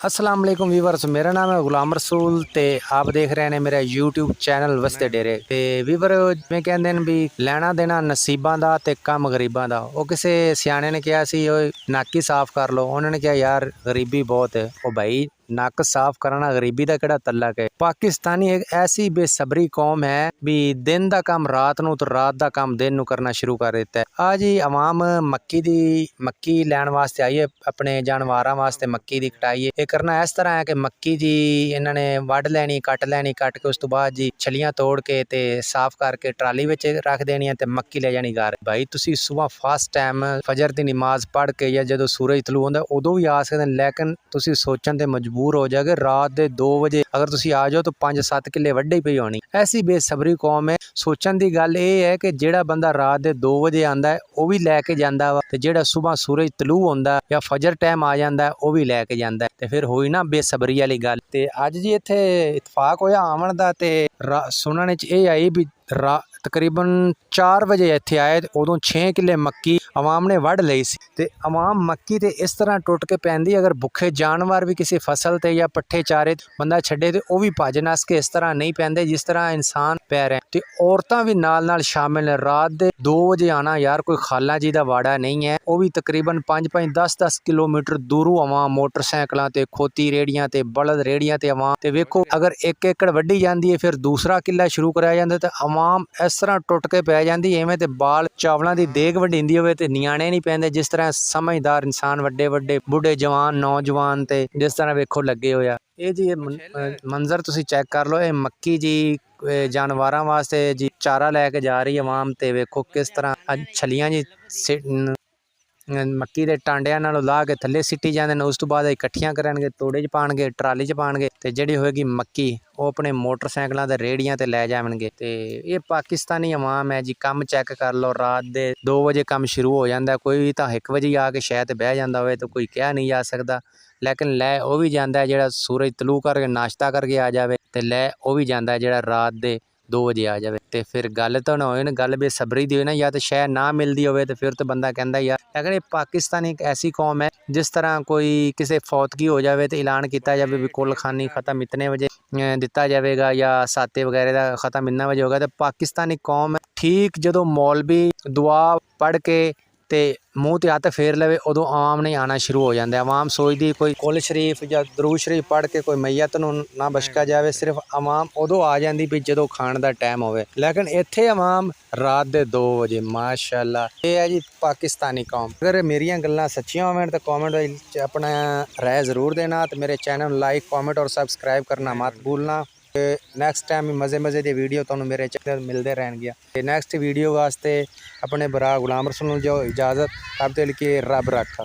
अस्सलाम वालेकुम व्यूवर्स, मेरा नाम है गुलाम रसूल ਤੇ ਆਪ ਦੇਖ ਰਹੇ ਨੇ ਮੇਰਾ YouTube ਚੈਨਲ ਵਸਤੇ ਡੇਰੇ। ਤੇ ਵੀਵਰ ਜਿਵੇਂ ਕਹਿੰਦੇ ਨੇ ਵੀ ਲੈਣਾ ਦੇਣਾ ਨਸੀਬਾਂ ਦਾ ਤੇ ਕੰਮ ਗਰੀਬਾਂ ਦਾ। ਉਹ ਕਿਸੇ ਸਿਆਣੇ ਨੇ ਕਿਹਾ ਸੀ ਓਏ ਨੱਕ ਹੀ ਸਾਫ਼ ਕਰ ਲਓ। ਉਹਨਾਂ ਨੇ ਕਿਹਾ ਯਾਰ ਗਰੀਬੀ ਬਹੁਤ ਹੈ। ਉਹ ਭਾਈ नक साफ करना गरीबी का किहड़ा तलक है। पाकिस्तानी एक ऐसी बेसबरी कौम है भी दिन का काम रात नूं तो रात का काम दिन नूं करना शुरू कर दिता है। आ जी अवाम मक्की लैण वास्ते आई है, अपने जानवरां वास्ते मक्की की कटाई है। ये करना इस तरह है कि मक्की जी इन्होंने वढ़ लैनी, कट के उस तो बाद जी छलियां तोड़ के ते साफ करके ट्राली विच रख देनी ते मक्की ले जानी घर। भाई तुसी सुबह फर्स्ट टाइम फजर की नमाज पढ़ के या जदों सूरज तलू होंदा उदों भी आ सकदे, लेकिन तुसी सोचण ते मजबूर हो जाओगे रात के 2 बजे अगर तुसी आ जाओ तो 5-7 किले वड्डे ही पई होनी। ऐसी बेसबरी कौम है। सोचण दी गल ये है कि जेड़ा बंदा रात के 2 बजे आंदा है वो भी लैके जांदा वा, ते जेड़ा सुबह सूरज तलू होंदा या फजर टाइम आ जांदा है वो भी लैके जांदा है। ते फिर होई ना बेसबरी वाली गल। ते अज जी इत्थे इतफाक होया आवन दा ते सुनने च ये आई भी तकरीबन 4 बजे इत्थे आए उदों 6 किले मक्की अवाम ने वढ़ लई सी। ते अवाम मक्की ते इस तरह टुट के पैंदी, अगर भुखे जानवर भी किसी फसल ते या पट्ठे चारे बंदा छड्डे ते वो भी भज नस के इस तरह नहीं पैंदे जिस तरह इंसान पै रहे। ते औरतां भी नाल शामिल ने। रात दे 2 बजे आना यार कोई खाला जी दा वाड़ा नहीं है। वो भी तकरीबन 5-5 10-10 किलोमीटर दूरों अवाम मोटरसाइकिलों ते खोती रेहड़ियां ते बलद रेहड़ियां ते अवाम ते वेखो अगर एक एकड़ वड्डी जांदी है फिर दूसरा किला शुरू कराया जांदा ते अवाम इस तरह टुट के पै जांदी इवें ते बाल चावलों की देग वडींदी होवे ते नियाणे नहीं पैंदे। जिस तरह समझदार इंसान वड्डे वड्डे बुढ़े जवान नौजवान ते जिस तरह वेखो लगे होया। ये जी मंजर तुसी चेक कर लो। ये मक्की जी जानवरां वास्ते जी चारा लैके जा रही अवाम ते वेखो किस तरह छलियां जी मक्की के टांडियां नालों ला के थल्ले सिੱਟੀ ਜਾਂਦੇ ने। उस तो बाद इकट्ठियां करनगे, तोड़े च पाणगे, ट्राली च पाणगे ते जिहड़ी होएगी मक्की वो अपने मोटरसाइकिलों ते रेहड़ियां ते लै जावणगे। ते ये पाकिस्तानी अवाम है जी। काम चेक कर लो, रात दे 2 बजे काम शुरू हो जाता है। कोई तो 1 बजे आके शायद बह जाता होवे तो कोई कह नहीं जा सकता, लेकिन लै वो भी जाता है जिहड़ा सूरज तलू करके नाश्ता करके आ जाए, तो लै वो भी जाता है जिहड़ा रात दे 2 बजे आ जाए। तो फिर गल तो ना होए ना, गल बेसबरी दी होए ना, या तो शै ना मिलती होवे तो फिर तो बंदा कहता यार। लेकिन ये पाकिस्तान एक ऐसी कौम है जिस तरह कोई किसी फौतगी हो जाए तो ऐलान किया जाए भी कुल खानी ख़त्म इतने बजे दिता जाएगा या साते वगैरह का ख़त्म इन्ना बजे होगा। तो पाकिस्तानी कौम ठीक जदों मौलवी दुआ पढ़ के ते मूँह ते हत्थ फेर लवे उदों आवाम नहीं आना शुरू हो जाता है। आवाम सोचती कोई कुल शरीफ या दरूद शरीफ पढ़ के कोई मैयत नूं ना बशका जाए, सिर्फ आवाम उदों आ जाती भी जदों खाण दा टाइम होवे। लेकिन इत्थे आवाम रात दे 2 बजे माशाअल्लाह। ये है जी पाकिस्तानी कौम। अगर मेरियां गल्लां सच्चियां होवन तो कॉमेंट विच अपना राय ज़रूर देना। तो मेरे चैनल लाइक कॉमेंट और सबसक्राइब करना मत भूलना। नैक्सट टाइम मज़े की वीडियो तो मेरे चैनल मिलते रहनगियां। नैक्सट वीडियो वास्ते अपने भरा गुलाम रसूल जो इजाज़त, तब तक के रब रखा।